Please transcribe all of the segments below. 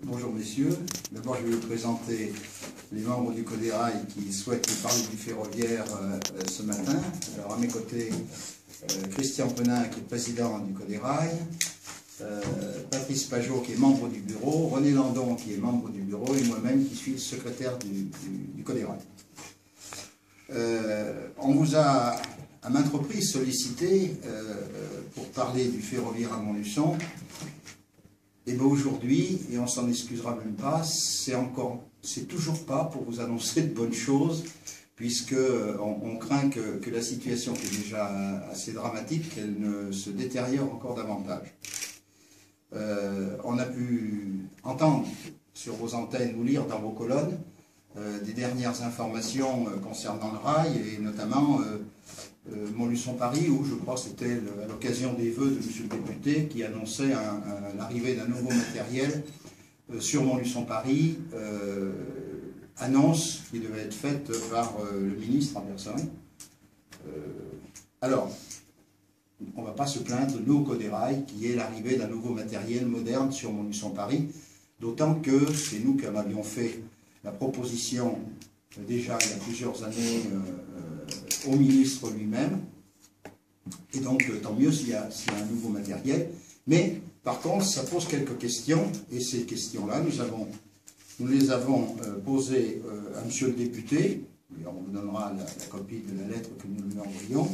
Bonjour messieurs, d'abord je vais vous présenter les membres du CODERAIL qui souhaitent nous parler du ferroviaire ce matin. Alors à mes côtés, Christian Penin qui est président du CODERAIL, Patrice Pajot qui est membre du bureau, René Landon qui est membre du bureau et moi-même qui suis le secrétaire du CODERAIL. On vous a à maintes reprises sollicité pour parler du ferroviaire à Montluçon. Et bien aujourd'hui, et on s'en excusera même pas, c'est toujours pas pour vous annoncer de bonnes choses, puisque on craint que la situation qui est déjà assez dramatique, qu'elle ne se détériore encore davantage. On a pu entendre sur vos antennes ou lire dans vos colonnes des dernières informations concernant le rail, et notamment Montluçon-Paris, où je crois que c'était à l'occasion des vœux de M. le député qui annonçait l'arrivée d'un nouveau matériel sur Montluçon-Paris, annonce qui devait être faite par le ministre en personne. Alors, on ne va pas se plaindre, nous, au CODERAIL, qui est l'arrivée d'un nouveau matériel moderne sur Montluçon-Paris, d'autant que c'est nous qui en avions fait la proposition déjà il y a plusieurs années au ministre lui-même, et donc tant mieux s'il y a un nouveau matériel, mais par contre ça pose quelques questions, et ces questions-là nous les avons posées à M. le député, et on vous donnera la copie de la lettre que nous lui envoyons,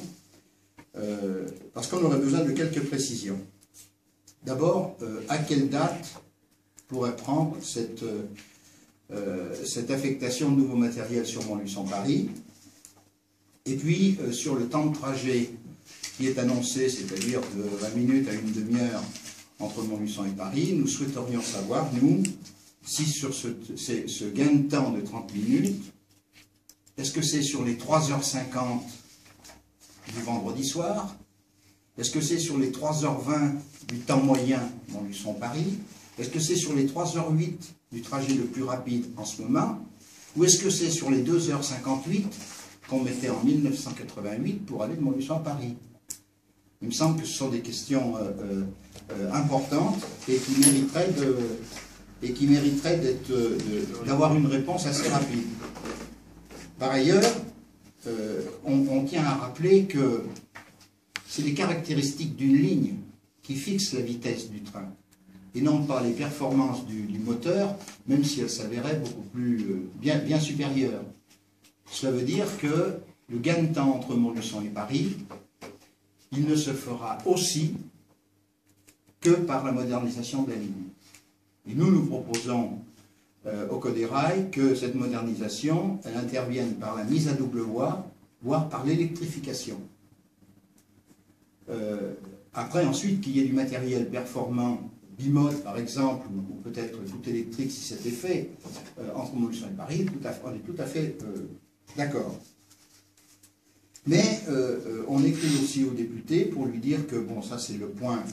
parce qu'on aurait besoin de quelques précisions. D'abord, à quelle date pourrait prendre cette affectation de nouveaux matériels sur Montluçon-Paris, et puis sur le temps de trajet qui est annoncé, c'est-à-dire de 20 minutes à une demi-heure entre Montluçon et Paris, nous souhaiterions savoir, nous, si sur ce gain de temps de 30 minutes, est-ce que c'est sur les 3h50 du vendredi soir? Est-ce que c'est sur les 3h20 du temps moyen Montluçon-Paris? Est-ce que c'est sur les 3h08 du trajet le plus rapide en ce moment? Ou est-ce que c'est sur les 2h58 qu'on mettait en 1988 pour aller de Montluçon à Paris? Il me semble que ce sont des questions importantes et qui mériteraient d'avoir une réponse assez rapide. Par ailleurs, on tient à rappeler que c'est les caractéristiques d'une ligne qui fixent la vitesse du train, et non pas les performances du moteur, même si elles s'avéraient beaucoup plus bien supérieures. Cela veut dire que le gain de temps entre Montluçon et Paris, il ne se fera aussi que par la modernisation de la ligne. Et nous proposons au CODERAIL que cette modernisation, elle intervienne par la mise à double voie, voire par l'électrification. Après, ensuite, qu'il y ait du matériel performant, bimode par exemple, ou peut-être tout électrique si c'était fait, entre Montluçon et Paris, on est tout à fait d'accord. Mais on écrit aussi au député pour lui dire que, bon, ça c'est le point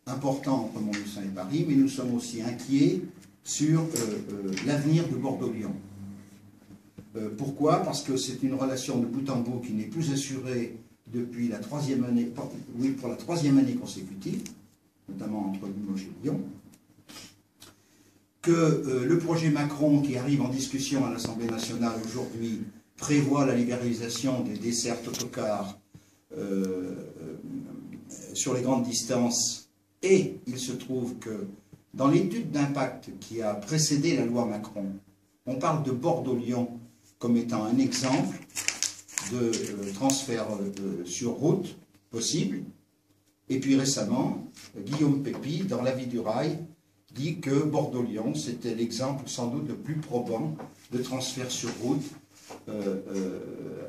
important entre Montluçon et Paris, mais nous sommes aussi inquiets sur l'avenir de Bordeaux-Lyon. Pourquoi? Parce que c'est une relation de bout en bout qui n'est plus assurée depuis la troisième année, pour la troisième année consécutive, notamment entre Limoges et Lyon, que le projet Macron qui arrive en discussion à l'Assemblée nationale aujourd'hui prévoit la libéralisation des dessertes autocars sur les grandes distances, et il se trouve que dans l'étude d'impact qui a précédé la loi Macron, on parle de Bordeaux-Lyon comme étant un exemple de transfert sur route possible. Et puis récemment, Guillaume Pépi, dans l'avis du rail, dit que Bordeaux-Lyon, c'était l'exemple sans doute le plus probant de transfert sur route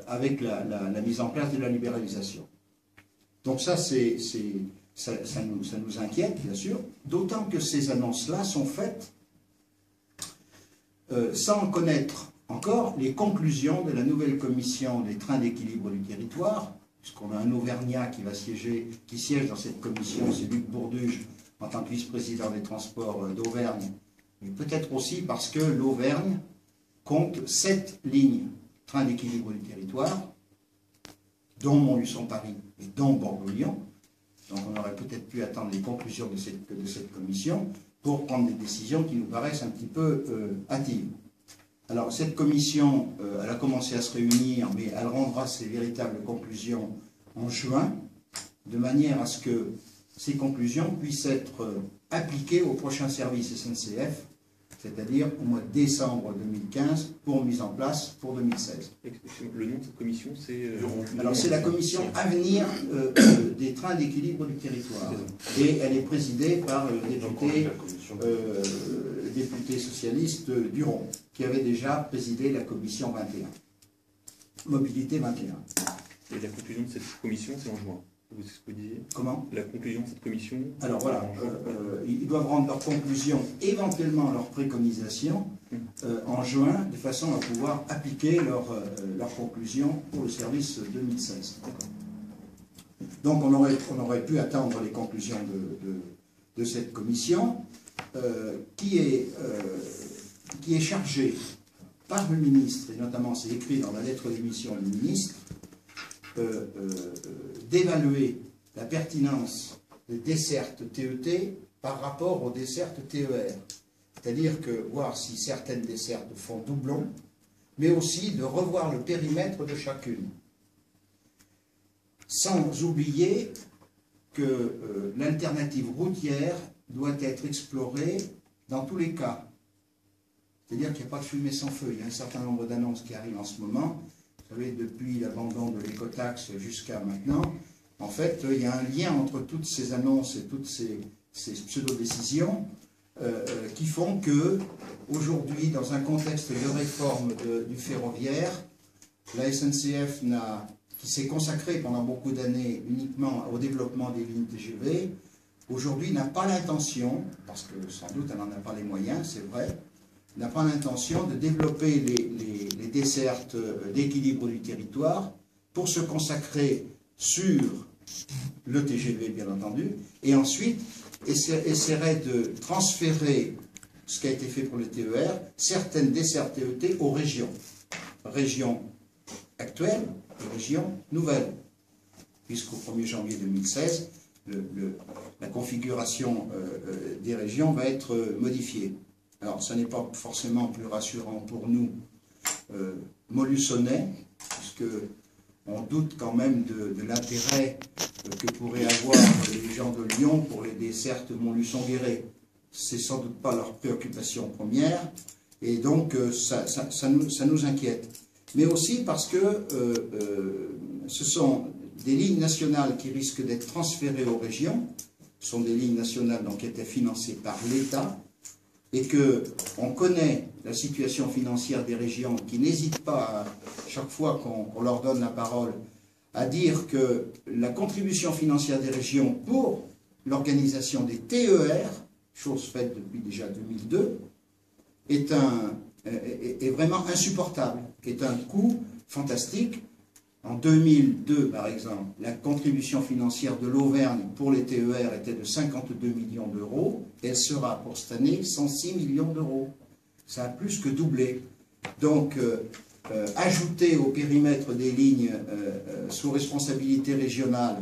avec la mise en place de la libéralisation. Donc ça, ça nous inquiète, bien sûr, d'autant que ces annonces-là sont faites sans connaître encore les conclusions de la nouvelle commission des trains d'équilibre du territoire, puisqu'on a un Auvergnat qui siège dans cette commission, c'est Luc Bourduge, en tant que vice-président des transports d'Auvergne, mais peut-être aussi parce que l'Auvergne compte 7 lignes trains d'équilibre du territoire, dont Montluçon-Paris et dont Bordeaux-Lyon. Donc on aurait peut-être pu attendre les conclusions de cette commission pour prendre des décisions qui nous paraissent un petit peu hâtives. Alors, cette commission, elle a commencé à se réunir, mais elle rendra ses véritables conclusions en juin, de manière à ce que ces conclusions puissent être appliquées au prochain service SNCF, c'est-à-dire au mois de décembre 2015, pour mise en place pour 2016. Le nom de cette commission, c'est... Alors, c'est la commission Avenir des trains d'équilibre du territoire. Et elle est présidée par le député socialiste Duron, qui avait déjà présidé la commission 21. Mobilité 21. Et la conclusion de cette commission, c'est en juin. C'est ce que vous disiez? Comment? La conclusion de cette commission? Alors voilà, ils doivent rendre leurs conclusions, éventuellement leurs préconisations, en juin, de façon à pouvoir appliquer leurs conclusions pour le service 2016. Donc on aurait pu attendre les conclusions de cette commission, qui est chargée par le ministre, et notamment c'est écrit dans la lettre d'émission du ministre, d'évaluer la pertinence des dessertes TET par rapport aux dessertes TER. C'est-à-dire que voir si certaines dessertes font doublon, mais aussi de revoir le périmètre de chacune. Sans oublier que l'alternative routière doit être explorée dans tous les cas. C'est-à-dire qu'il n'y a pas de fumée sans feu. Il y a un certain nombre d'annonces qui arrivent en ce moment. Vous savez, depuis l'abandon de l'écotaxe jusqu'à maintenant, en fait, il y a un lien entre toutes ces annonces et toutes ces pseudo-décisions qui font que, aujourd'hui, dans un contexte de réforme du ferroviaire, la SNCF, qui s'est consacrée pendant beaucoup d'années uniquement au développement des lignes TGV, aujourd'hui n'a pas l'intention, parce que sans doute elle n'en a pas les moyens, c'est vrai, n'a pas l'intention de développer les dessertes d'équilibre du territoire pour se consacrer sur le TGV, bien entendu, et ensuite essaierait de transférer ce qui a été fait pour le TER, certaines dessertes TET aux régions. Régions actuelles et régions nouvelles. Puisqu'au 1er janvier 2016, la configuration des régions va être modifiée. Alors, ce n'est pas forcément plus rassurant pour nous, Montluçonnais, puisque on doute quand même de l'intérêt que pourraient avoir les gens de Lyon pour les dessertes Montluçon-Guéret. C'est sans doute pas leur préoccupation première, et donc ça nous inquiète. Mais aussi parce que ce sont des lignes nationales qui risquent d'être transférées aux régions. Ce sont des lignes nationales donc, qui étaient financées par l'État, et qu'on connaît la situation financière des régions, qui n'hésitent pas, chaque fois qu'on leur donne la parole, à dire que la contribution financière des régions pour l'organisation des TER, chose faite depuis déjà 2002, est vraiment insupportable, est un coût fantastique. En 2002, par exemple, la contribution financière de l'Auvergne pour les TER était de 52 millions d'euros. Elle sera pour cette année 106 millions d'euros. Ça a plus que doublé. Donc, ajouter au périmètre des lignes sous responsabilité régionale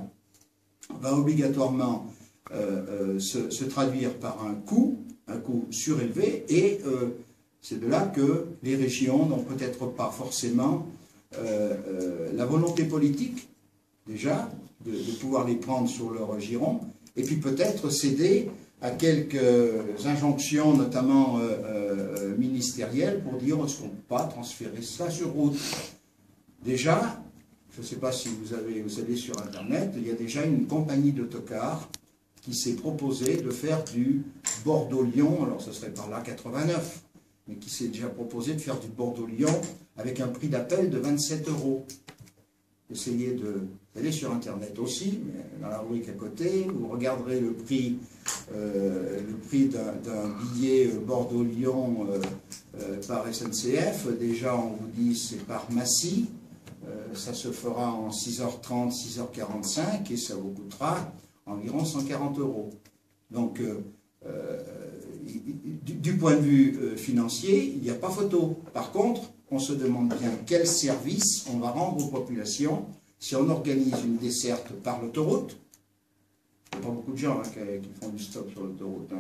va obligatoirement se traduire par un coût surélevé, et c'est de là que les régions n'ont peut-être pas forcément la volonté politique, déjà, de pouvoir les prendre sur leur giron, et puis peut-être céder à quelques injonctions, notamment ministérielles, pour dire est-ce qu'on ne peut pas transférer ça sur route. Déjà, je ne sais pas si vous allez sur Internet, il y a déjà une compagnie d'autocars qui s'est proposée de faire du Bordeaux-Lyon, alors ce serait par là 89, mais qui s'est déjà proposé de faire du Bordeaux-Lyon avec un prix d'appel de 27 €. Essayez d'aller sur Internet aussi, dans la rubrique à côté, vous regarderez le prix d'un billet Bordeaux-Lyon par SNCF. Déjà, on vous dit c'est par Massy, ça se fera en 6h30, 6h45, et ça vous coûtera environ 140 €. Donc, du point de vue financier, il n'y a pas photo. Par contre, on se demande bien quel service on va rendre aux populations si on organise une desserte par l'autoroute. Il n'y a pas beaucoup de gens qui font du stop sur l'autoroute.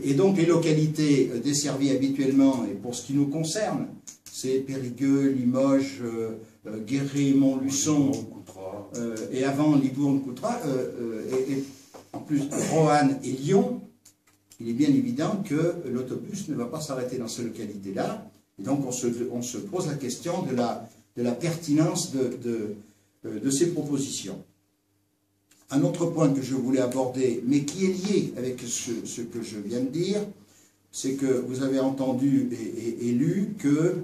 Et donc les localités desservies habituellement, et pour ce qui nous concerne, c'est Périgueux, Limoges, Guéret, Montluçon, et avant Libourne, Coutras, et en plus Roanne et Lyon, il est bien évident que l'autobus ne va pas s'arrêter dans ces localités-là. Et donc on se pose la question de la pertinence de ces propositions. Un autre point que je voulais aborder, mais qui est lié avec ce que je viens de dire, c'est que vous avez entendu et lu que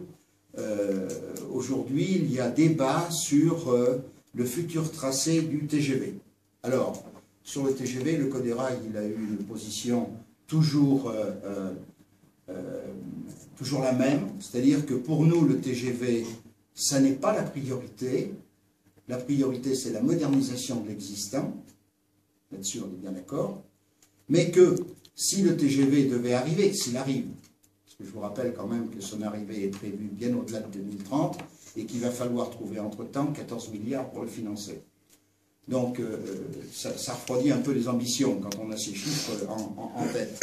aujourd'hui il y a débat sur le futur tracé du TGV. Alors, sur le TGV, le Code des rails, il a eu une position toujours la même, c'est-à-dire que pour nous, le TGV, ça n'est pas la priorité. La priorité, c'est la modernisation de l'existant. Là-dessus, on est bien d'accord. Mais que si le TGV devait arriver, s'il arrive, parce que je vous rappelle quand même que son arrivée est prévue bien au-delà de 2030 et qu'il va falloir trouver entre-temps 14 milliards pour le financer. Donc, ça refroidit un peu les ambitions quand on a ces chiffres en tête.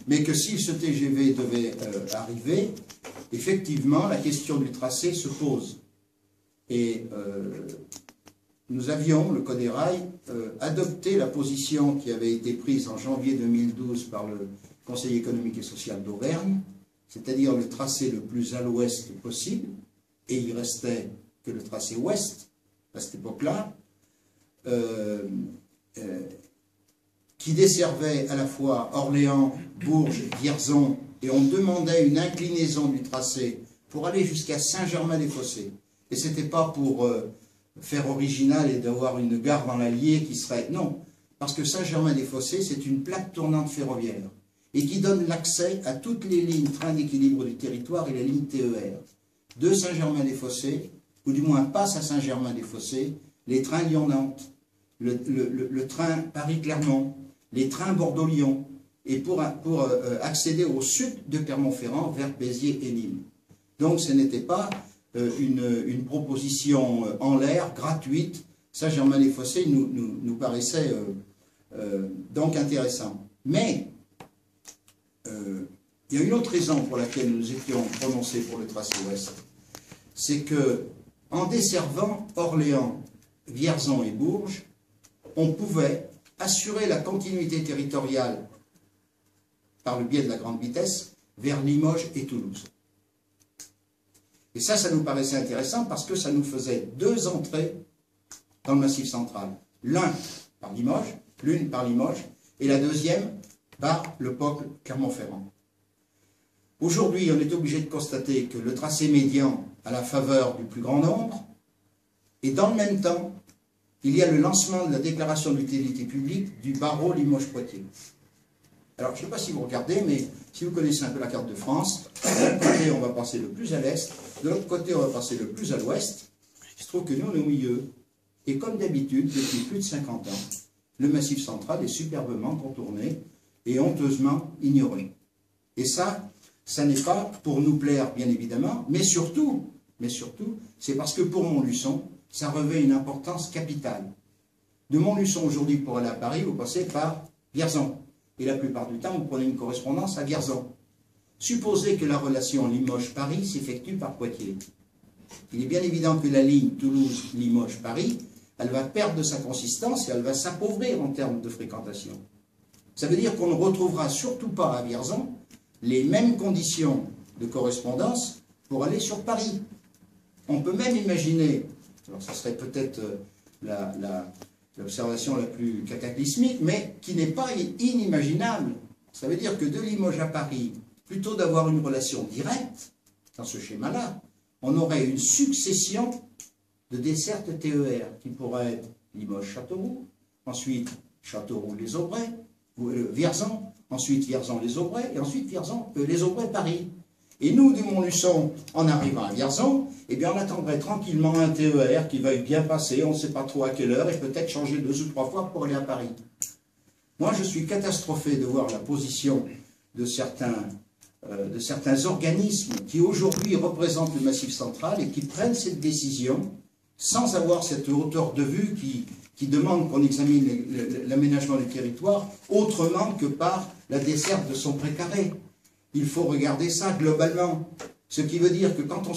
Mais que si ce TGV devait arriver, effectivement, la question du tracé se pose. Et nous avions, le Code des rails, adopté la position qui avait été prise en janvier 2012 par le Conseil économique et social d'Auvergne, c'est-à-dire le tracé le plus à l'ouest possible, et il restait que le tracé ouest à cette époque-là, qui desservait à la fois Orléans, Bourges, Vierzon, et on demandait une inclinaison du tracé pour aller jusqu'à Saint-Germain-des-Fossés. Et ce n'était pas pour faire original et d'avoir une gare dans l'Allier qui serait... Non, parce que Saint-Germain-des-Fossés, c'est une plaque tournante ferroviaire et qui donne l'accès à toutes les lignes train d'équilibre du territoire et les lignes TER. De Saint-Germain-des-Fossés, ou du moins passe à Saint-Germain-des-Fossés, les trains Lyon-Nantes, le train Paris-Clermont, les trains Bordeaux-Lyon, et pour accéder au sud de Clermont-Ferrand vers Béziers et Nîmes. Donc ce n'était pas une proposition en l'air, gratuite. Saint-Germain-des-Fossés nous paraissait donc intéressant. Mais il y a une autre raison pour laquelle nous étions prononcés pour le tracé ouest. C'est que en desservant Orléans, Vierzon et Bourges, on pouvait assurer la continuité territoriale par le biais de la grande vitesse vers Limoges et Toulouse. Et ça nous paraissait intéressant parce que ça nous faisait deux entrées dans le Massif central. L'une par Limoges, et la deuxième par le peuple Clermont-Ferrand. Aujourd'hui, on est obligé de constater que le tracé médian a la faveur du plus grand nombre, et dans le même temps, il y a le lancement de la déclaration d'utilité publique du barreau Limoges-Poitiers. Alors, je ne sais pas si vous regardez, mais si vous connaissez un peu la carte de France, de l'autre côté, on va passer le plus à l'est, de l'autre côté, on va passer le plus à l'ouest. Il se trouve que nous, on est au milieu. Et comme d'habitude, depuis plus de 50 ans, le Massif central est superbement contourné et honteusement ignoré. Et ça n'est pas pour nous plaire, bien évidemment, mais surtout, c'est parce que pour Montluçon, ça revêt une importance capitale. De Montluçon aujourd'hui, pour aller à Paris, vous passez par Vierzon. Et la plupart du temps, vous prenez une correspondance à Vierzon. Supposez que la relation Limoges-Paris s'effectue par Poitiers. Il est bien évident que la ligne Toulouse-Limoges-Paris, elle va perdre de sa consistance et elle va s'appauvrir en termes de fréquentation. Ça veut dire qu'on ne retrouvera surtout pas à Vierzon les mêmes conditions de correspondance pour aller sur Paris. On peut même imaginer, alors ça serait peut-être l'observation la plus cataclysmique, mais qui n'est pas inimaginable. Ça veut dire que de Limoges à Paris, plutôt d'avoir une relation directe, dans ce schéma-là, on aurait une succession de dessertes TER qui pourraient être Limoges-Châteauroux, ensuite Châteauroux-les-Aubrais, Vierzon, ensuite Vierzon-les-Aubrais, et ensuite les Aubrais-Paris. Et nous, de Montluçon, en arrivant à Vierzon, eh bien, on attendrait tranquillement un TER qui veuille bien passer, on ne sait pas trop à quelle heure, et peut-être changer 2 ou 3 fois pour aller à Paris. Moi, je suis catastrophé de voir la position de certains organismes qui aujourd'hui représentent le Massif central et qui prennent cette décision sans avoir cette hauteur de vue qui demande qu'on examine l'aménagement du territoire autrement que par la desserte de son précaré. Il faut regarder ça globalement. Ce qui veut dire que quand on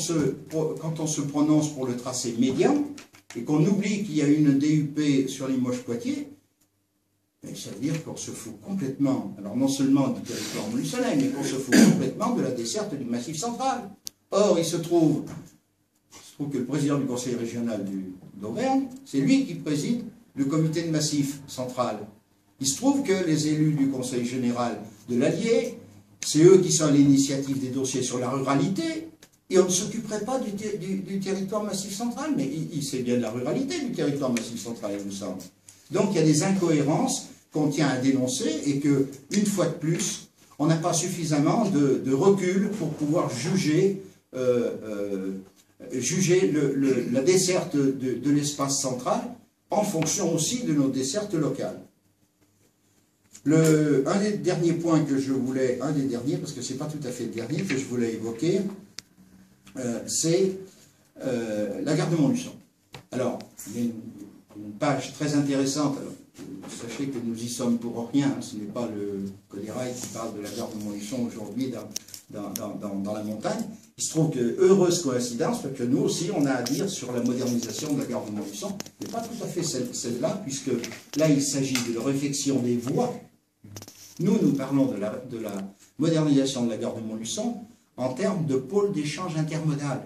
se prononce pour le tracé médian, et qu'on oublie qu'il y a une DUP sur Limoges-Poitiers, ça veut dire qu'on se fout complètement, alors non seulement du territoire montluçonnais, mais qu'on se fout complètement de la desserte du Massif central. Or, il se trouve que le président du conseil régional d'Auvergne, c'est lui qui préside le comité de Massif central. Il se trouve que les élus du conseil général de l'Allier, c'est eux qui sont à l'initiative des dossiers sur la ruralité, et on ne s'occuperait pas du territoire Massif central, mais il sait bien de la ruralité du territoire Massif central, il me semble. Donc il y a des incohérences qu'on tient à dénoncer, et que, une fois de plus, on n'a pas suffisamment de recul pour pouvoir juger la desserte de l'espace central en fonction aussi de nos dessertes locales. Un des derniers points que je voulais, parce que ce n'est pas tout à fait le dernier que je voulais évoquer, c'est la gare de Montluçon. Alors, il y a une page très intéressante. Alors, sachez que nous y sommes pour rien, ce n'est pas le Coderail qui parle de la gare de Montluçon aujourd'hui dans la montagne. Il se trouve que, heureuse coïncidence, parce que nous aussi on a à dire sur la modernisation de la gare de Montluçon, mais pas tout à fait celle-là, puisque là il s'agit de la réflexion des voies. Nous parlons de la modernisation de la gare de Montluçon en termes de pôle d'échange intermodal.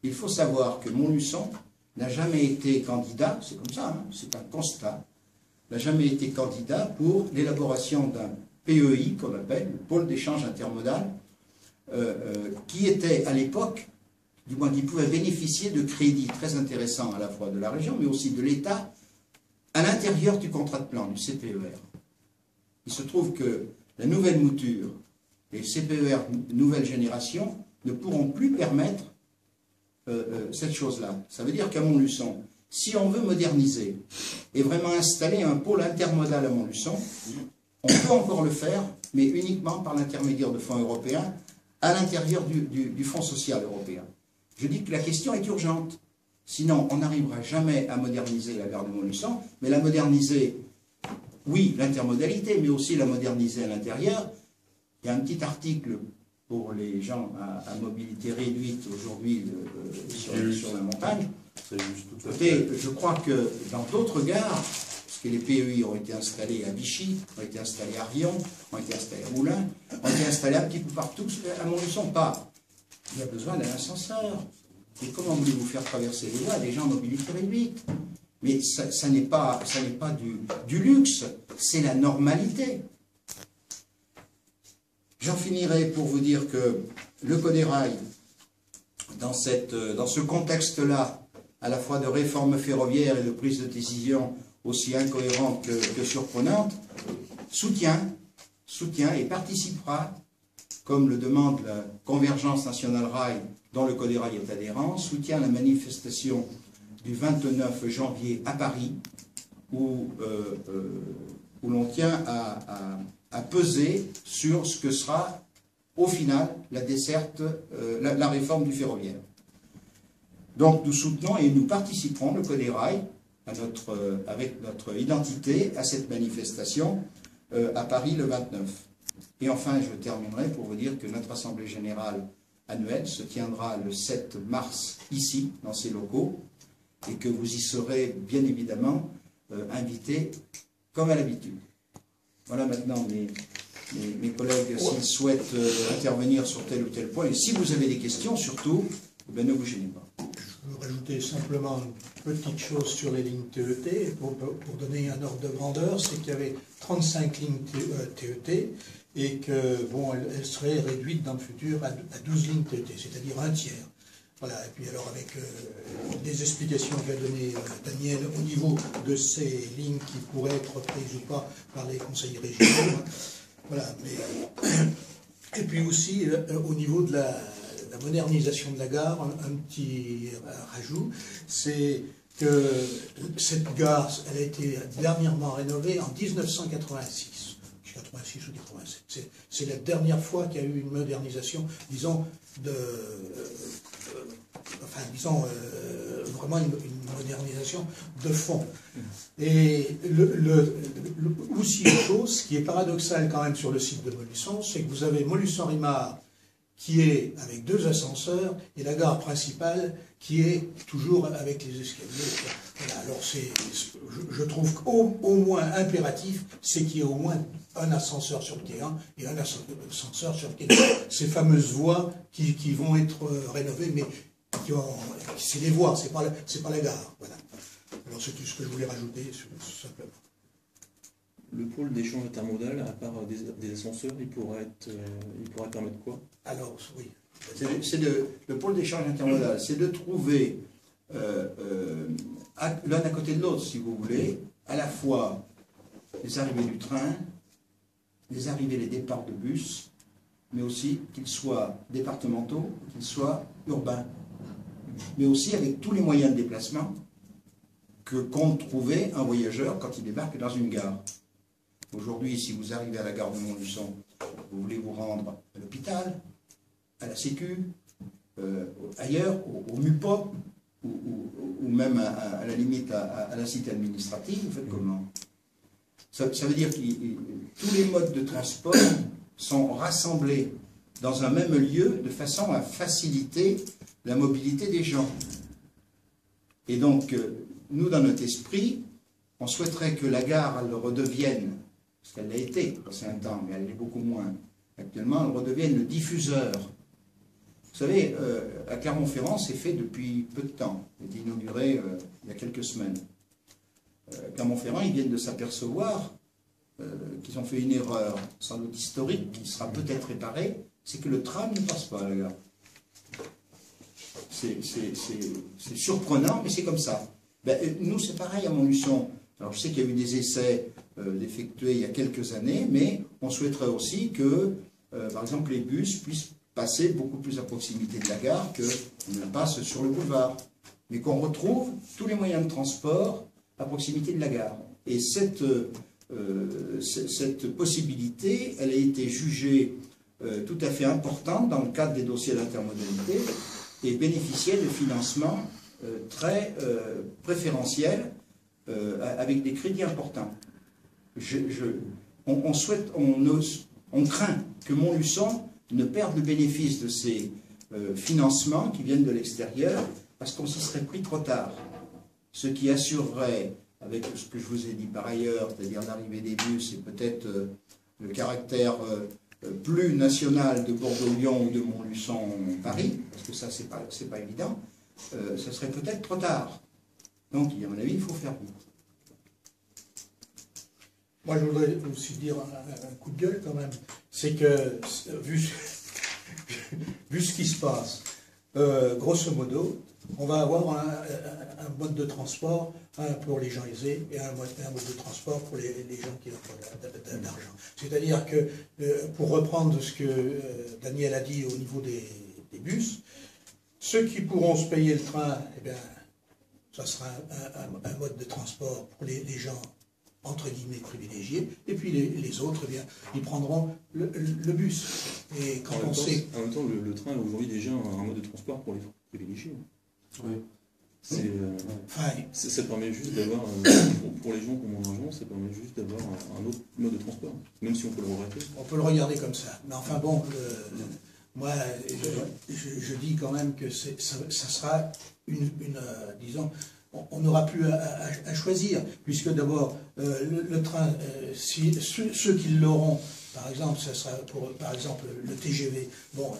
Il faut savoir que Montluçon n'a jamais été candidat, c'est comme ça, hein, c'est un constat, n'a jamais été candidat pour l'élaboration d'un PEI, qu'on appelle le pôle d'échange intermodal, qui était à l'époque, du moins qui pouvait bénéficier de crédits très intéressants à la fois de la région, mais aussi de l'État, à l'intérieur du contrat de plan, du CPER. Il se trouve que la nouvelle mouture, les CPER nouvelle génération, ne pourront plus permettre cette chose-là. Ça veut dire qu'à Montluçon, si on veut moderniser et vraiment installer un pôle intermodal à Montluçon, on peut encore le faire, mais uniquement par l'intermédiaire de fonds européens, à l'intérieur du Fonds social européen. Je dis que la question est urgente. Sinon, on n'arrivera jamais à moderniser la gare de Montluçon, mais la moderniser, oui, l'intermodalité, mais aussi la moderniser à l'intérieur. Il y a un petit article pour les gens à mobilité réduite aujourd'hui sur la montagne. Écoutez, je crois que dans d'autres gares, parce que les PEI ont été installés à Vichy, ont été installés à Rion, ont été installés à Moulins, ont été installés un petit peu partout, à Montluçon pas. Il y a besoin d'un ascenseur. Et comment voulez-vous faire traverser les voies à des gens en mobilité réduite? Mais ça n'est pas du luxe, c'est la normalité. J'en finirai pour vous dire que le Coderail, dans ce contexte-là, à la fois de réforme ferroviaire et de prise de décision aussi incohérente que surprenante, soutient et participera, comme le demande la Convergence nationale rail, dont le Coderail est adhérent, soutient la manifestation du 29 janvier à Paris, où l'on tient à peser sur ce que sera, au final, la desserte, la réforme du ferroviaire. Donc nous soutenons et nous participerons, le Coderail, avec notre identité, à cette manifestation à Paris le 29. Et enfin, je terminerai pour vous dire que notre Assemblée Générale annuelle se tiendra le 7 mars, ici, dans ces locaux, et que vous y serez bien évidemment invités, comme à l'habitude. Voilà maintenant mes collègues, s'ils souhaitent intervenir sur tel ou tel point, et si vous avez des questions, surtout, ne vous gênez pas. Je veux rajouter simplement une petite chose sur les lignes TET, pour donner un ordre de grandeur, c'est qu'il y avait 35 lignes TET, et que, bon, elles seraient réduites dans le futur à 12 lignes TET, c'est-à-dire un tiers. Voilà, et puis alors avec des explications qu'a donné Daniel au niveau de ces lignes qui pourraient être prises ou pas par les conseillers régionaux. Voilà, mais et puis aussi au niveau de la modernisation de la gare, un petit rajout, c'est que cette gare, elle a été dernièrement rénovée en 1986. 86 ou 87. C'est la dernière fois qu'il y a eu une modernisation, disons, disons, vraiment une modernisation de fond. Et aussi une chose qui est paradoxale quand même sur le site de Montluçon, c'est que vous avez Montluçon-Rimard qui est avec 2 ascenseurs et la gare principale qui est toujours avec les escaliers. Voilà, alors je trouve qu'au moins impératif, c'est qu'il y ait au moins un ascenseur sur le quai 1 et un ascenseur sur le quai 2. Ces fameuses voies qui vont être rénovées, mais c'est les voies, c'est pas la gare. Voilà. Alors c'est tout ce que je voulais rajouter, simplement. Le pôle d'échange intermodal, à part des ascenseurs, il pourrait permettre quoi? Alors, oui. C'est le pôle d'échange intermodal, c'est de trouver l'un à côté de l'autre, si vous voulez, à la fois les arrivées du train, les arrivées et les départs de bus, mais aussi qu'ils soient départementaux, qu'ils soient urbains, mais aussi avec tous les moyens de déplacement que compte trouver un voyageur quand il débarque dans une gare. Aujourd'hui, si vous arrivez à la gare de Montluçon, vous voulez vous rendre à l'hôpital, à la Sécu, ailleurs, au MUPOP, ou même à la limite à la cité administrative, vous faites comment? Ça veut dire que tous les modes de transport sont rassemblés dans un même lieu de façon à faciliter la mobilité des gens. Et donc, nous, dans notre esprit, on souhaiterait que la gare, elle redevienne, parce qu'elle l'a été passé un temps, mais elle l'est beaucoup moins actuellement, elle redevienne le diffuseur. Vous savez, à Clermont-Ferrand, c'est fait depuis peu de temps. Il a été inauguré il y a quelques semaines. Clermont-Ferrand, ils viennent de s'apercevoir qu'ils ont fait une erreur, sans doute historique, qui sera peut-être réparée, c'est que le tram ne passe pas à la gare. C'est surprenant, mais c'est comme ça. Ben, nous, c'est pareil à Montluçon. Alors, je sais qu'il y a eu des essais effectués il y a quelques années, mais on souhaiterait aussi que, par exemple, les bus puissent passer beaucoup plus à proximité de la gare qu'ils ne passent sur le boulevard, mais qu'on retrouve tous les moyens de transport à proximité de la gare. Et cette possibilité, elle a été jugée tout à fait importante dans le cadre des dossiers d'intermodalité et bénéficiait de financements très préférentiels avec des crédits importants. On craint que Montluçon ne perde le bénéfice de ces financements qui viennent de l'extérieur parce qu'on s'y serait pris trop tard. Ce qui assurerait, avec ce que je vous ai dit par ailleurs, c'est-à-dire l'arrivée des bus et peut-être le caractère plus national de Bordeaux-Lyon ou de Montluçon-Paris, parce que ça, c'est pas évident, ça serait peut-être trop tard. Donc, à mon avis, il faut faire vite. Moi, je voudrais aussi dire un coup de gueule quand même. C'est que, vu ce qui se passe, grosso modo, on va avoir un mode de transport, un pour les gens aisés et un mode de transport pour les gens qui n'ont pas d'argent. C'est-à-dire que, pour reprendre ce que Daniel a dit au niveau des bus, ceux qui pourront se payer le train, eh bien, ça sera un mode de transport pour les gens entre guillemets privilégiés, et puis les autres, eh bien, ils prendront le bus. Et quand on sait... En même temps, le train est aujourd'hui déjà un mode de transport pour les privilégiés. Oui. Ça permet juste d'avoir, pour les gens qui ont moins d'argent, ça permet juste d'avoir un autre mode de transport, même si on peut le regretter. On peut le regarder comme ça. Mais enfin bon, moi, je dis quand même que ça sera disons, on n'aura plus à choisir, puisque d'abord, le train, si ceux qui l'auront, par exemple, ça sera pour, par exemple, le TGV, bon,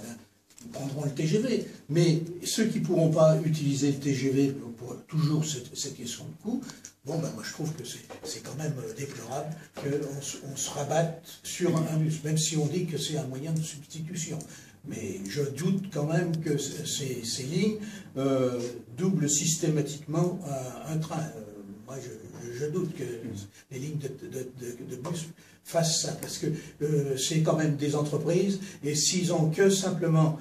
ils prendront le TGV, mais ceux qui ne pourront pas utiliser le TGV pour toujours cette question de coût, bon, ben, moi je trouve que c'est quand même déplorable qu'on se rabatte sur un bus, même si on dit que c'est un moyen de substitution. Mais je doute quand même que ces lignes doublent systématiquement un train. Moi, je doute que les lignes de bus fassent ça, parce que c'est quand même des entreprises, et s'ils ont que simplement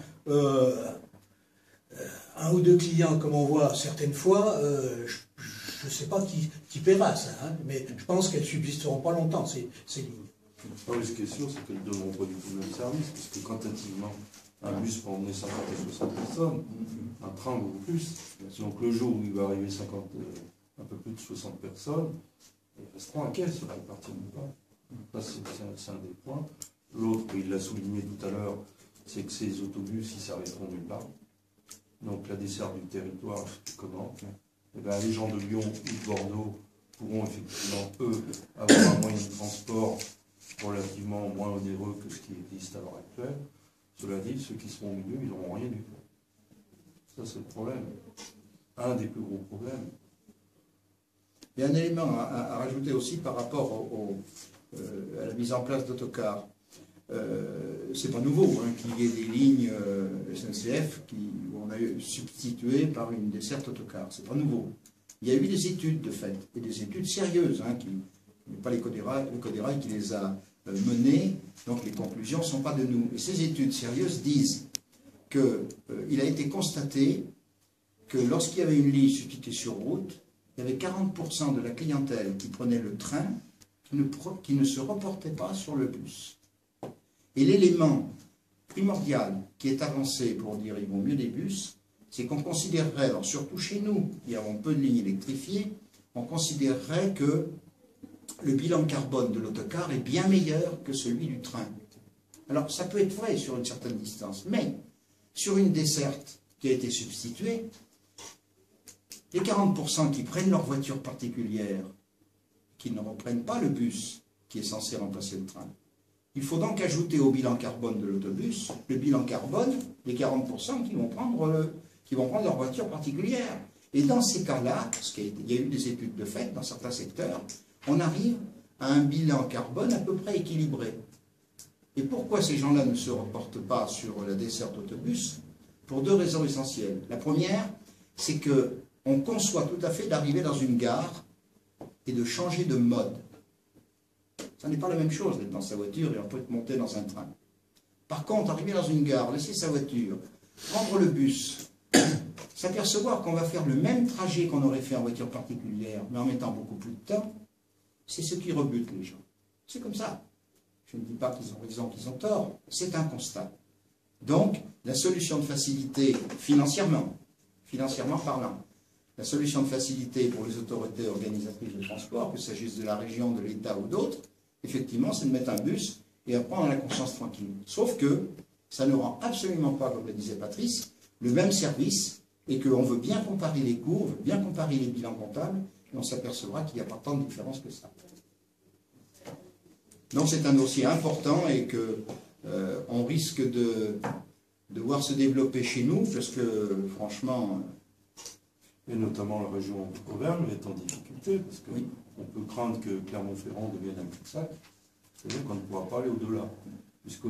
un ou deux clients, comme on voit certaines fois, je ne sais pas qui paiera ça, hein, mais je pense qu'elles ne subsisteront pas longtemps, ces lignes. La question, c'est qu'elles ne donneront pas du tout le même service, parce que quantitativement, Un bus pour emmener 50 et 60 personnes, un train beaucoup plus. Donc le jour où il va arriver un peu plus de 60 personnes, ils resteront à quai sur la partie de pas. Ça, c'est un des points. L'autre, il l'a souligné tout à l'heure, c'est que ces autobus, ils s'arrêteront nulle part. Donc la desserte du territoire, comment eh bien, les gens de Lyon ou de Bordeaux pourront effectivement, eux, avoir un moyen de transport relativement moins onéreux que ce qui existe à l'heure actuelle. Cela dit, ceux qui seront au milieu, ils n'auront rien du tout. Ça, c'est le problème. Un des plus gros problèmes. Il y a un élément à rajouter aussi par rapport à la mise en place d'autocars. C'est pas nouveau qu'il y ait des lignes SNCF où on a substitué par une desserte autocar. C'est pas nouveau. Il y a eu des études de fait, et des études sérieuses, pas le Coderail qui les a menées, donc les conclusions ne sont pas de nous. Et ces études sérieuses disent qu'il a été constaté que lorsqu'il y avait une ligne substituée sur route, il y avait 40% de la clientèle qui prenait le train qui ne se reportait pas sur le bus. Et l'élément primordial qui est avancé pour dire ils vont mieux des bus, c'est qu'on considérerait, alors surtout chez nous, qui avons peu de lignes électrifiées, on considérerait que le bilan carbone de l'autocar est bien meilleur que celui du train. Alors ça peut être vrai sur une certaine distance, mais sur une desserte qui a été substituée, les 40% qui prennent leur voiture particulière, qui ne reprennent pas le bus qui est censé remplacer le train, il faut donc ajouter au bilan carbone de l'autobus le bilan carbone des 40% qui vont prendre leur voiture particulière. Et dans ces cas-là, parce qu'il y a eu des études de fait dans certains secteurs, on arrive à un bilan carbone à peu près équilibré. Et pourquoi ces gens-là ne se reportent pas sur la desserte autobus? Pour deux raisons essentielles. La première, c'est qu'on conçoit tout à fait d'arriver dans une gare et de changer de mode. Ça n'est pas la même chose d'être dans sa voiture et on peut monter dans un train. Par contre, arriver dans une gare, laisser sa voiture, prendre le bus, s'apercevoir qu'on va faire le même trajet qu'on aurait fait en voiture particulière, mais en mettant beaucoup plus de temps, c'est ce qui rebute les gens. C'est comme ça. Je ne dis pas qu'ils ont raison, qu'ils ont tort, c'est un constat. Donc, la solution de facilité, financièrement parlant, la solution de facilité pour les autorités organisatrices de transport, qu'il s'agisse de la région, de l'État ou d'autres, effectivement, c'est de mettre un bus et après on a la conscience tranquille. Sauf que ça ne rend absolument pas, comme le disait Patrice, le même service et qu'on veut bien comparer les cours, bien comparer les bilans comptables, et on s'apercevra qu'il n'y a pas tant de différence que ça. Donc c'est un dossier important et qu'on risque de voir se développer chez nous, parce que franchement... Et notamment la région Auvergne est en difficulté, parce qu'on oui. peut craindre que Clermont-Ferrand devienne un cul-de-sac, c'est-à-dire qu'on ne pourra pas aller au-delà. Puisque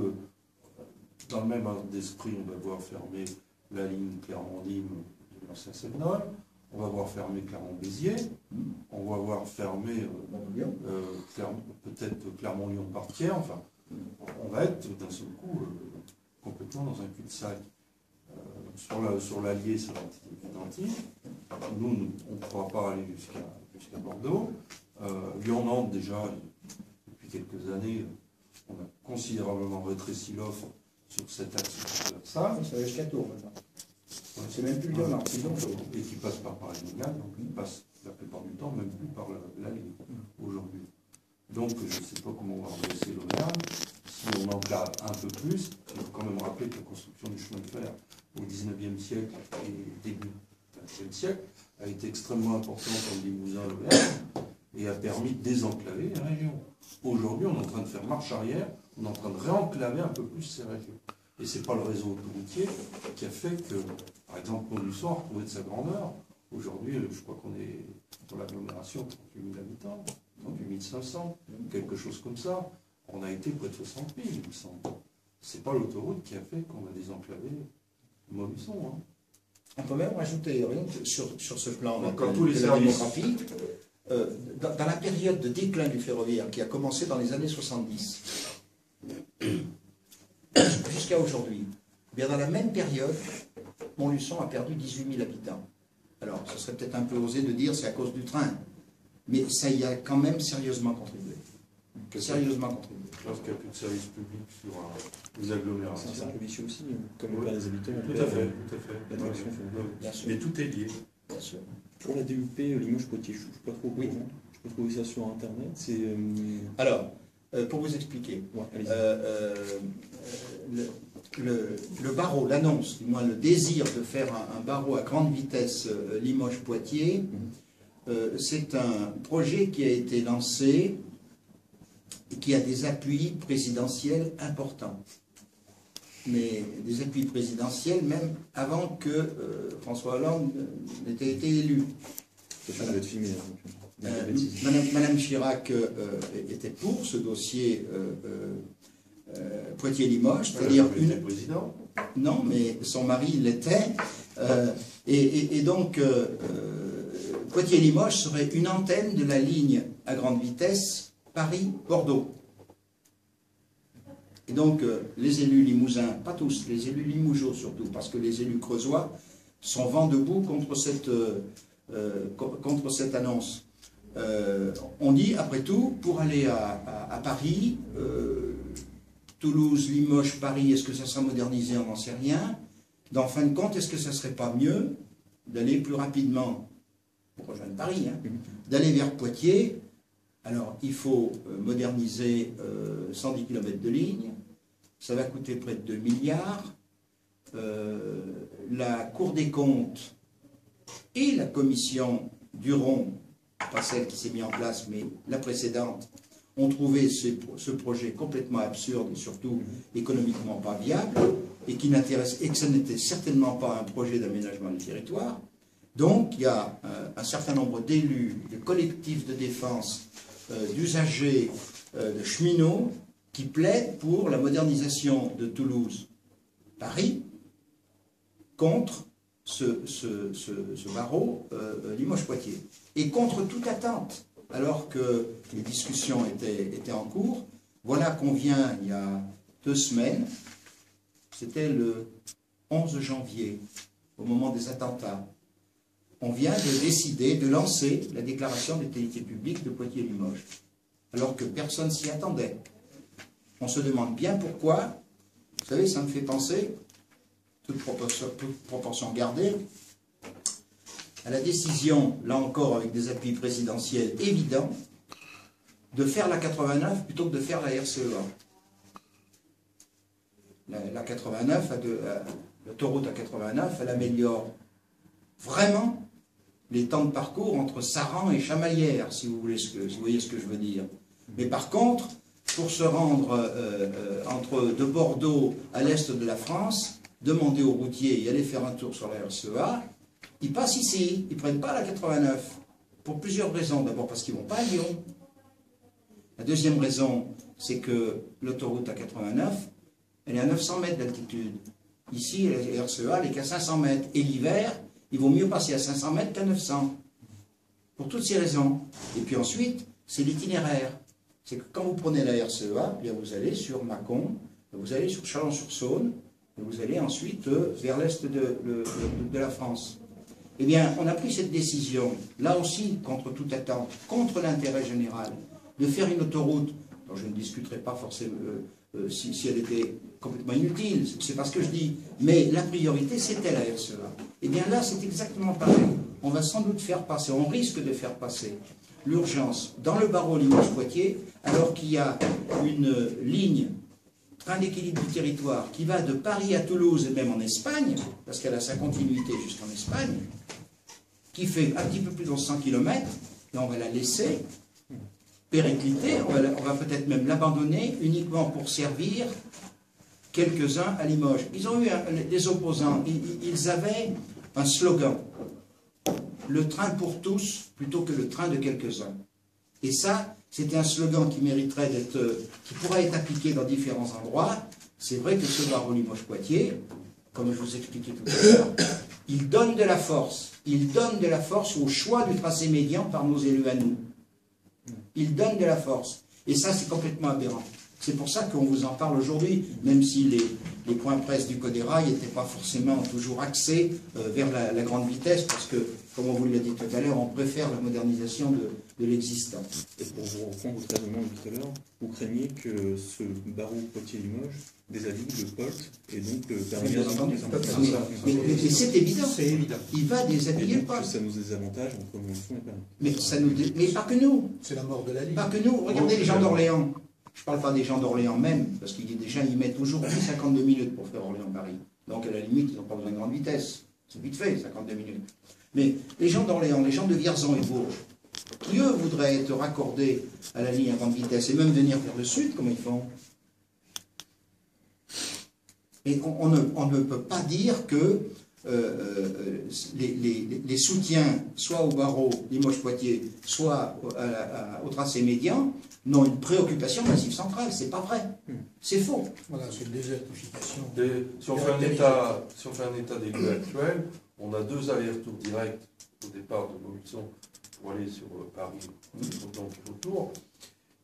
dans le même ordre d'esprit, on va voir fermer la ligne Clermont-Nîmes de l'ancien Sevenol, on va voir fermer Clermont-Béziers, on va voir fermer peut-être Clermont-Lyon par tiers, enfin, on va être d'un seul coup complètement dans un cul-de-sac. Sur l'Allier, ça va être identique. Nous, on ne pourra pas aller jusqu'à Bordeaux. Lyon-Nantes, déjà, depuis quelques années, on a considérablement rétréci l'offre sur cet axe transversal. Ça va jusqu'à Tours maintenant. C'est même plus Lyon-Nantes, c'est Tours. Et qui passe par Paris-Mégane, donc il passe la plupart du temps même plus par l'Allier aujourd'hui. Donc je ne sais pas comment on va redresser l'Auvergne. Si on enclave un peu plus, il faut quand même rappeler que la construction du chemin de fer au XIXe siècle et début du XXe siècle a été extrêmement importante dans le Limousin, l'Auvergne, et a permis de désenclaver les régions. Aujourd'hui, on est en train de faire marche arrière, on est en train de réenclaver un peu plus ces régions. Et ce n'est pas le réseau autoroutier qui a fait que, par exemple, Montluçon a retrouvé de sa grandeur. Aujourd'hui, je crois qu'on est pour l'agglomération 38 000 habitants, 38 500, quelque chose comme ça. On a été près de 60 000, il me semble. Ce n'est pas l'autoroute qui a fait qu'on a désenclavé Montluçon. Hein. On peut même rajouter rien sur ce plan de la démographie. Dans la période de déclin du ferroviaire qui a commencé dans les années 70 jusqu'à aujourd'hui, bien dans la même période, Montluçon a perdu 18 000 habitants. Alors, ce serait peut-être un peu osé de dire c'est à cause du train, mais ça y a quand même sérieusement contribué. Sérieusement contribué. Lorsqu'il n'y a plus de service public sur les C'est un agglomérations. cercle vicieux aussi, comme Oui. le perd des habitants, on Tout à perd fait, tout à fait. l'attraction. Bien sûr. Mais tout est lié. Bien sûr. Pour la DUP Limoges-Poitiers, je ne suis pas trop au Oui. courant. Je peux trouver ça sur Internet. C'est. Alors, pour vous expliquer, Ouais, allez-y. le barreau, l'annonce, du moins le désir de faire un barreau à grande vitesse Limoges-Poitiers, c'est un projet qui a été lancé et qui a des appuis présidentiels importants. Mais des appuis présidentiels même avant que François Hollande n'ait été élu. Ça doit être filmé. Hein, Madame Chirac était pour ce dossier Poitiers-Limoges, c'est-à-dire une... président. Non, mais son mari l'était. Et donc, Poitiers-Limoges serait une antenne de la ligne à grande vitesse Paris-Bordeaux. Et donc, les élus limousins, pas tous, les élus limougeaux surtout, parce que les élus creusois sont vent debout contre cette annonce. On dit, après tout, pour aller à Paris, Toulouse, Limoges, Paris, est-ce que ça sera modernisé? On n'en sait rien. En fin de compte, est-ce que ça ne serait pas mieux d'aller plus rapidement, pour rejoindre Paris, hein, d'aller vers Poitiers? Alors, il faut moderniser 110 km de ligne, ça va coûter près de 2 milliards. La Cour des comptes et la commission Duron, pas celle qui s'est mise en place, mais la précédente, ont trouvé ce projet complètement absurde et surtout économiquement pas viable, et que ce n'était certainement pas un projet d'aménagement du territoire. Donc, il y a un certain nombre d'élus, de collectifs de défense, d'usagers, de cheminots, qui plaident pour la modernisation de Toulouse-Paris contre ce barreau Limoges-Poitiers. Et contre toute attente, alors que les discussions étaient en cours, voilà qu'on vient, il y a 2 semaines, c'était le 11 janvier, au moment des attentats, on vient de décider de lancer la déclaration d'utilité publique de Poitiers-Limoges, alors que personne s'y attendait. On se demande bien pourquoi. Vous savez, ça me fait penser, toute proportion gardée, à la décision, là encore avec des appuis présidentiels évidents, de faire la 89 plutôt que de faire la RCEA. La 89, l'autoroute A89, elle améliore vraiment les temps de parcours entre Saran et Chamalières, si vous voyez ce que je veux dire. Mais par contre, pour se rendre de Bordeaux à l'est de la France, demander aux routiers et aller faire un tour sur la RCEA, ils passent ici, ils ne prennent pas la 89, pour plusieurs raisons. D'abord parce qu'ils ne vont pas à Lyon. La deuxième raison, c'est que l'autoroute A89, elle est à 900 mètres d'altitude. Ici, la RCEA, elle est qu'à 500 mètres. Et l'hiver, il vaut mieux passer à 500 mètres qu'à 900. Pour toutes ces raisons. Et puis ensuite, c'est l'itinéraire. C'est que quand vous prenez la RCEA, bien vous allez sur Mâcon, vous allez sur Chalon-sur-Saône, et vous allez ensuite vers l'est de la France. Eh bien, on a pris cette décision, là aussi, contre toute attente, contre l'intérêt général, de faire une autoroute, dont je ne discuterai pas forcément si elle était complètement inutile, c'est pas ce que je dis, mais la priorité, c'était la RCEA. Eh bien là, c'est exactement pareil. On va sans doute faire passer, on risque de faire passer l'urgence dans le barreau Limoges-Poitiers, alors qu'il y a une ligne, train d'équilibre du territoire, qui va de Paris à Toulouse et même en Espagne, parce qu'elle a sa continuité jusqu'en Espagne, qui fait un petit peu plus de 100 km, et on va la laisser péricliter, on va peut-être même l'abandonner uniquement pour servir quelques-uns à Limoges. Ils ont eu des opposants, ils avaient un slogan, le train pour tous plutôt que le train de quelques-uns. Et ça, c'était un slogan qui mériterait qui pourrait être appliqué dans différents endroits. C'est vrai que ce barreau Limoges-Poitiers, comme je vous expliquais tout à l'heure, il donne de la force. Il donne de la force au choix du tracé médian par nos élus à nous. Il donne de la force. Et ça, c'est complètement aberrant. C'est pour ça qu'on vous en parle aujourd'hui, même si les points presse du Coderail n'étaient pas forcément toujours axés vers la grande vitesse, parce que, comme on vous l'a dit tout à l'heure, on préfère la modernisation de l'existant. Et pour vous reprendre votre raisonnement de tout à l'heure, vous craignez que ce barreau Poitiers-Limoges désaligne le POLT et donc permet Bien entendu. Mais c'est évident. C'est évident. Il va déshabiller le que POLT. ça nous désavantage entre Montluçon et Paris. Mais pas que nous. C'est la mort de la ligne. Pas que nous. Regardez les gens d'Orléans. Je ne parle pas des gens d'Orléans même, parce qu'il y a des gens, ils mettent aujourd'hui 52 minutes pour faire Orléans-Paris. Donc à la limite, ils n'ont pas besoin de grande vitesse. C'est vite fait, 52 minutes. Mais les gens d'Orléans, les gens de Vierzon et Bourges, qui eux voudraient être raccordés à la ligne à grande vitesse et même venir vers le sud, comment ils font? Et on ne peut pas dire que les soutiens, soit au barreau Limoges-Poitiers, soit au tracé médian, n'ont une préoccupation massive centrale. C'est pas vrai. C'est faux. Voilà, c'est une désertification. Si on fait un état des lieux actuels, on a 2 allers-retours directs au départ de Montluçon pour aller sur Paris, donc autour.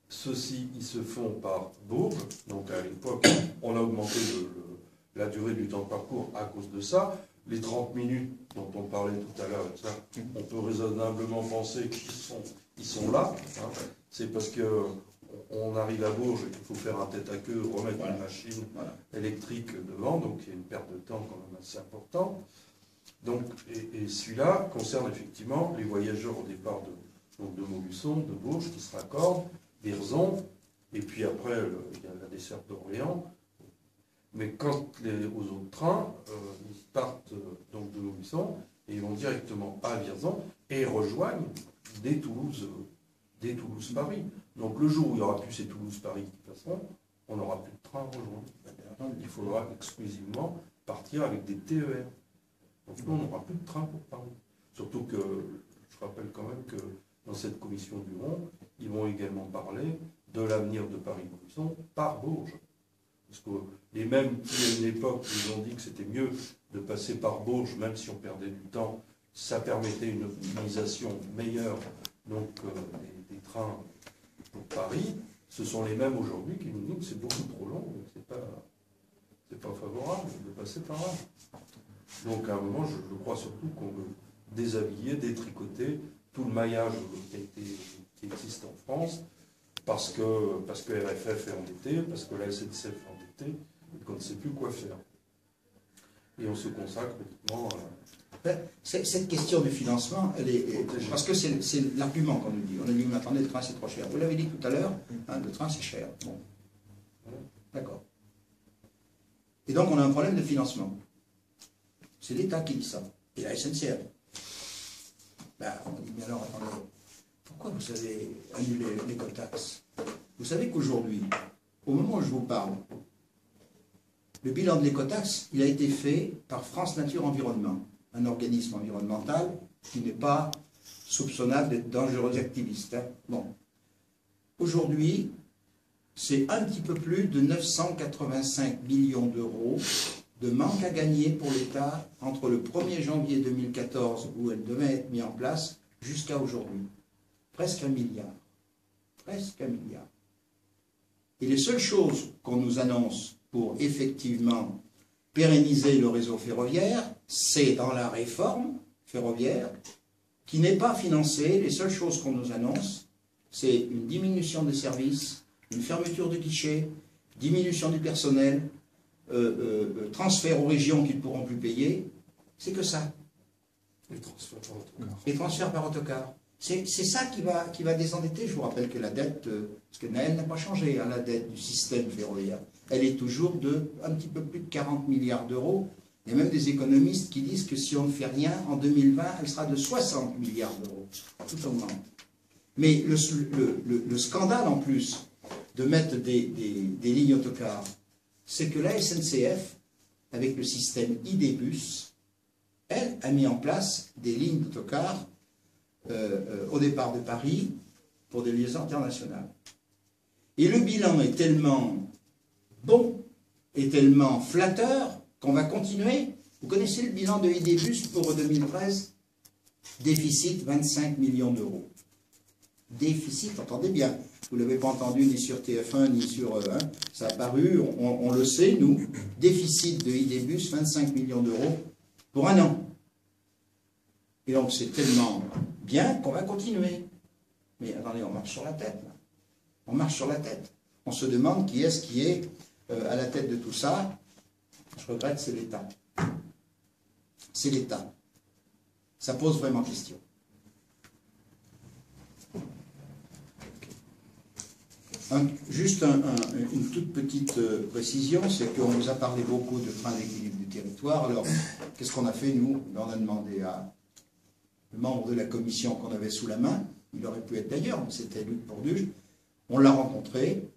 Ceux-ci, ils se font par Bourges. Donc à l'époque, on a augmenté la durée du temps de parcours à cause de ça. Les 30 minutes dont on parlait tout à l'heure, on peut raisonnablement penser qu'ils sont là. Hein. C'est parce qu'on arrive à Bourges et qu'il faut faire un tête à queue, remettre une machine électrique devant, donc il y a une perte de temps quand même assez importante. Donc, et celui-là concerne effectivement les voyageurs au départ de Montluçon, de Bourges, qui se raccordent, Vierzon, et puis après il y a la desserte d'Orléans. Mais quant aux autres trains, ils partent donc de Montluçon et ils vont directement à Vierzon et rejoignent des Toulouse-Paris. Donc le jour où il n'y aura plus ces Toulouse-Paris qui passeront, on n'aura plus de train à rejoindre. Il faudra exclusivement partir avec des TER. Donc nous, on n'aura plus de train pour Paris. Surtout que, je rappelle quand même que dans cette commission du Rhône, ils vont également parler de l'avenir de Paris-Montluçon par Bourges. Parce que les mêmes qui, à une époque, nous ont dit que c'était mieux de passer par Bourges, même si on perdait du temps, ça permettait une optimisation meilleure donc, des trains pour Paris. Ce sont les mêmes aujourd'hui qui nous disent que c'est beaucoup trop long, c'est pas favorable de passer par là. Donc à un moment, je crois surtout qu'on veut déshabiller, détricoter tout le maillage qui existe en France, parce que RFF est endetté, parce que la SNCF est endettée, et qu'on ne sait plus quoi faire. Et on se consacre uniquement à... Cette question du financement, elle est parce que c'est l'argument qu'on nous dit. On a dit, mais attendez, le train c'est trop cher. Vous l'avez dit tout à l'heure, hein, le train c'est cher. Bon. D'accord. Et donc on a un problème de financement. C'est l'État qui dit ça. Et la SNCF. Ben, on dit, mais alors, attendez, pourquoi vous avez annulé l'écotaxe? Vous savez qu'aujourd'hui, au moment où je vous parle, le bilan de l'écotaxe, il a été fait par France Nature Environnement, un organisme environnemental qui n'est pas soupçonnable d'être dangereux activiste. Hein. Bon. Aujourd'hui, c'est un petit peu plus de 985 millions d'euros de manque à gagner pour l'État entre le 1er janvier 2014, où elle devait être mise en place, jusqu'à aujourd'hui. Presque 1 milliard. Presque 1 milliard. Et les seules choses qu'on nous annonce pour effectivement pérenniser le réseau ferroviaire, c'est dans la réforme ferroviaire, qui n'est pas financée. Les seules choses qu'on nous annonce, c'est une diminution des services, une fermeture de guichets, diminution du personnel, transfert aux régions qui ne pourront plus payer. C'est que ça. Les transferts par autocar. C'est ça qui va désendetter. Je vous rappelle que la dette, parce que Naël n'a pas changé, hein, la dette du système ferroviaire, elle est toujours de un petit peu plus de 40 milliards d'euros. Il y a même des économistes qui disent que si on ne fait rien, en 2020, elle sera de 60 milliards d'euros. Tout augmente. Mais le scandale en plus de mettre des lignes autocars, c'est que la SNCF, avec le système ID-Bus, elle a mis en place des lignes d'autocars au départ de Paris pour des liaisons internationales. Et le bilan est tellement bon et tellement flatteur qu'on va continuer. Vous connaissez le bilan de ID-Bus pour 2013? Déficit 25 millions d'euros. Déficit, entendez bien, Vous ne l'avez pas entendu ni sur TF1, ni sur... ça a apparu, on le sait, nous, déficit de IDBus, 25 millions d'euros pour un an. Et donc c'est tellement bien qu'on va continuer. Mais attendez, on marche sur la tête, là. On marche sur la tête. On se demande qui est à la tête de tout ça. Je regrette, c'est l'État. C'est l'État. Ça pose vraiment question. Juste une toute petite précision, c'est qu'on nous a parlé beaucoup de train d'équilibre du territoire. Alors, qu'est-ce qu'on a fait, nous? On a demandé à le membre de la commission qu'on avait sous la main, il aurait pu être d'ailleurs, mais c'était Luc Borduge. On l'a rencontré,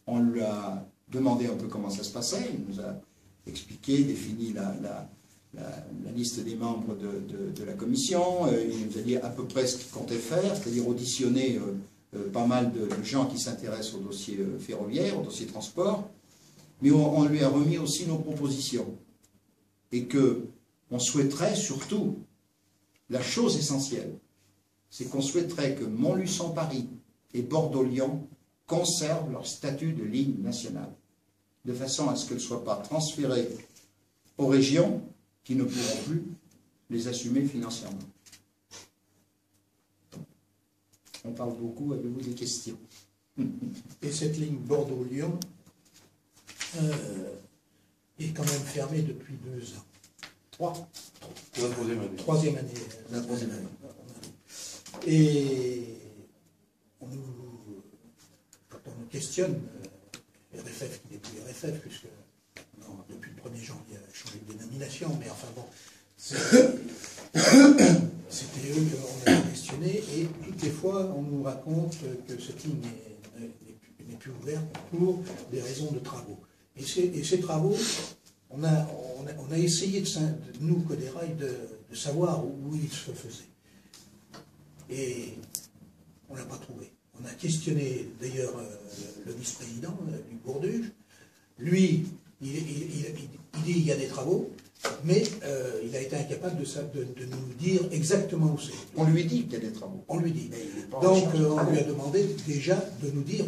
on lui a demandé un peu comment ça se passait, il nous a expliqué, défini la liste des membres de la commission, il nous a dit à peu près ce qu'il comptait faire, c'est-à-dire auditionner pas mal de gens qui s'intéressent au dossier ferroviaire, au dossier transport, mais on lui a remis aussi nos propositions. Et qu'on souhaiterait surtout, la chose essentielle, c'est qu'on souhaiterait que Montluçon-Paris et Bordeaux-Lyon conservent leur statut de ligne nationale, de façon à ce qu'elles ne soient pas transférées aux régions qui ne pourront plus les assumer financièrement. On parle beaucoup, avez-vous des questions? Et cette ligne Bordeaux-Lyon est quand même fermée depuis 2 ans. 3. Pour la troisième année. Troisième année. La troisième année. Et quand on nous questionne, RFF qui n'est plus RFF, puisque depuis le 1er janvier, il a changé de dénomination, mais enfin bon, c'était eux qu'on a questionné, et toutes les fois, on nous raconte que cette ligne n'est plus ouverte pour des raisons de travaux. Et ces travaux, on a essayé, nous, Coderail, de savoir où ils se faisaient. Et on ne l'a pas trouvé. On a questionné d'ailleurs le vice-président du Borduge. Lui, il dit qu'il y a des travaux, mais il a été incapable de nous dire exactement où c'est. On lui dit qu'il y a des travaux. On lui dit. Donc on lui a demandé déjà de nous dire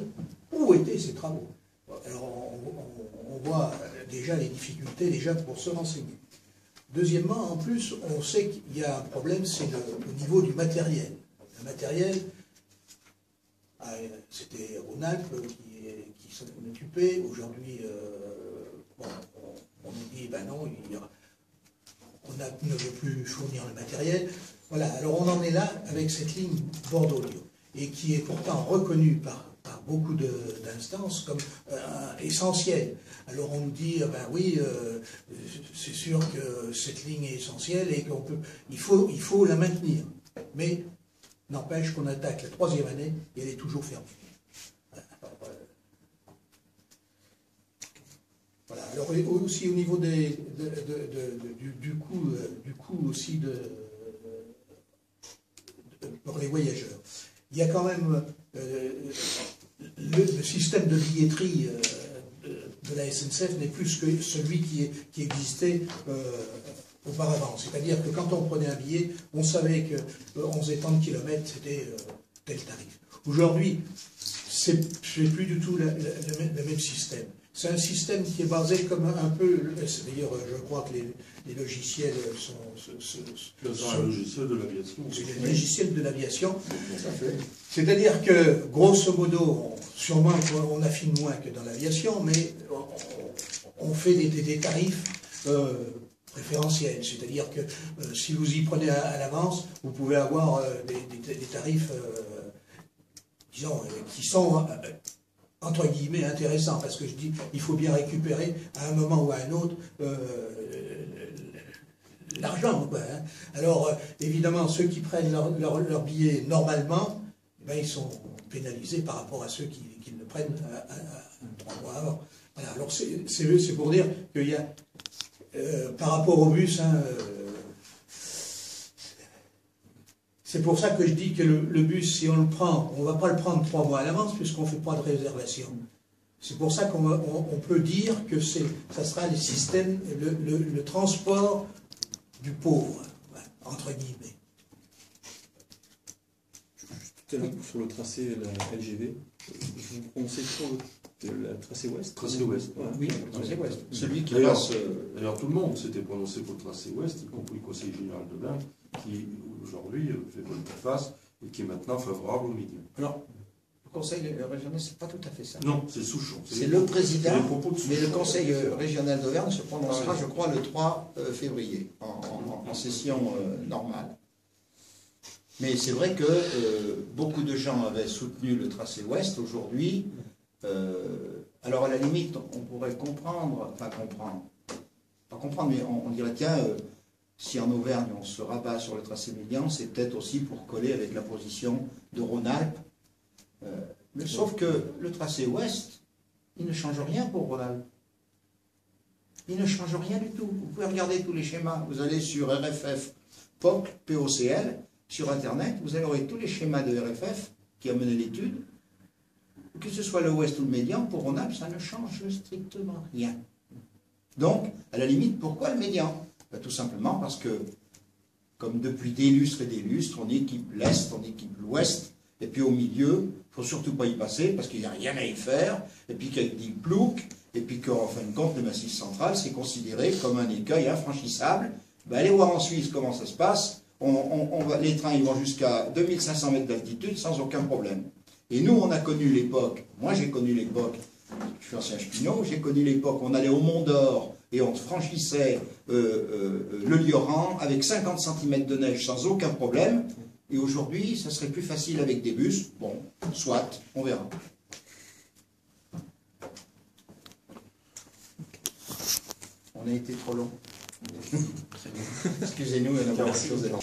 où étaient ces travaux. Alors on voit déjà les difficultés déjà pour se renseigner. Deuxièmement, en plus, on sait qu'il y a un problème, c'est au niveau du matériel. Le matériel, c'était Rhône-Alpes qui s'en occupait. Aujourd'hui, on nous dit, ben non, on ne veut plus fournir le matériel. Voilà, alors on en est là avec cette ligne Bordeaux-Lyon, et qui est pourtant reconnue par beaucoup d'instances comme essentielle. Alors on nous dit, ben oui, c'est sûr que cette ligne est essentielle et il faut la maintenir. Mais n'empêche qu'on attaque la troisième année et elle est toujours fermée. Voilà. Alors aussi au niveau du coût aussi pour les voyageurs. Il y a quand même le système de billetterie de la SNCF n'est plus que celui qui existait auparavant. C'est-à-dire que quand on prenait un billet, on savait que 11 et tant de kilomètres, c'était tel tarif. Aujourd'hui, c'est plus du tout le même système. C'est un système qui est basé comme un peu... D'ailleurs, je crois que les logiciels sont... C'est un logiciel de l'aviation. C'est un logiciel de l'aviation. C'est-à-dire que, grosso modo, sûrement on affine moins que dans l'aviation, mais on fait des tarifs préférentiels. C'est-à-dire que si vous y prenez à l'avance, vous pouvez avoir des tarifs, disons, qui sont... entre guillemets, intéressant, parce que je dis, il faut bien récupérer à un moment ou à un autre l'argent, quoi. Hein. Alors, évidemment, ceux qui prennent leur billet normalement, ben, ils sont pénalisés par rapport à ceux qui le prennent 3 mois avant. Voilà. Alors, c'est pour dire qu'il y a, par rapport au bus, hein, c'est pour ça que je dis que le bus, si on le prend, on ne va pas le prendre 3 mois à l'avance puisqu'on ne fait pas de réservation. C'est pour ça qu'on peut dire que ça sera le système, le transport du pauvre, entre guillemets. Tout à l'heure, sur le tracé, la LGV, vous prononcez sur la tracé ouest? Tracé ouest. Ouais. Oui, le tracé ouest. Celui qui D'ailleurs, passe. D'ailleurs, tout le monde s'était prononcé pour le tracé ouest, y compris le Conseil général de l'Ain, qui aujourd'hui fait volte-face et qui est maintenant favorable au milieu. Alors, le conseil régional, c'est pas tout à fait ça. Non, c'est Souchon. C'est le président, les propos de mais le Souchon. conseil régional d'Auvergne se prononcera, Ah oui. je crois, le 3 février, en session normale. Mais c'est vrai que beaucoup de gens avaient soutenu le tracé ouest. Aujourd'hui, alors à la limite, on pourrait comprendre, pas comprendre, mais on dirait, tiens, si en Auvergne on se rabat sur le tracé médian, c'est peut-être aussi pour coller avec la position de Rhône-Alpes. Mais sauf que le tracé ouest, il ne change rien pour Rhône-Alpes. Il ne change rien du tout. Vous pouvez regarder tous les schémas. Vous allez sur RFF, POC, POCL, sur Internet, vous aurez tous les schémas de RFF qui a mené l'étude. Que ce soit le ouest ou le médian, pour Rhône-Alpes, ça ne change strictement rien. Donc, à la limite, pourquoi le médian? Tout simplement parce que, comme depuis des lustres et des lustres, on équipe l'Est, on équipe l'Ouest, et puis au milieu, il ne faut surtout pas y passer, parce qu'il n'y a rien à y faire, et puis qu'il y a des ploucs, et puis qu'en fin de compte, le Massif central, c'est considéré comme un écueil infranchissable. Ben, allez voir en Suisse comment ça se passe. Les trains ils vont jusqu'à 2500 mètres d'altitude sans aucun problème. Et nous, on a connu l'époque, moi j'ai connu l'époque, je suis ancien cheminot, j'ai connu l'époque où on allait au Mont d'Or et on franchissait le Lioran avec 50 cm de neige sans aucun problème. Et aujourd'hui, ça serait plus facile avec des bus. Bon, soit, on verra. On a été trop long. Excusez-nous, il y en a beaucoup de choses à dire.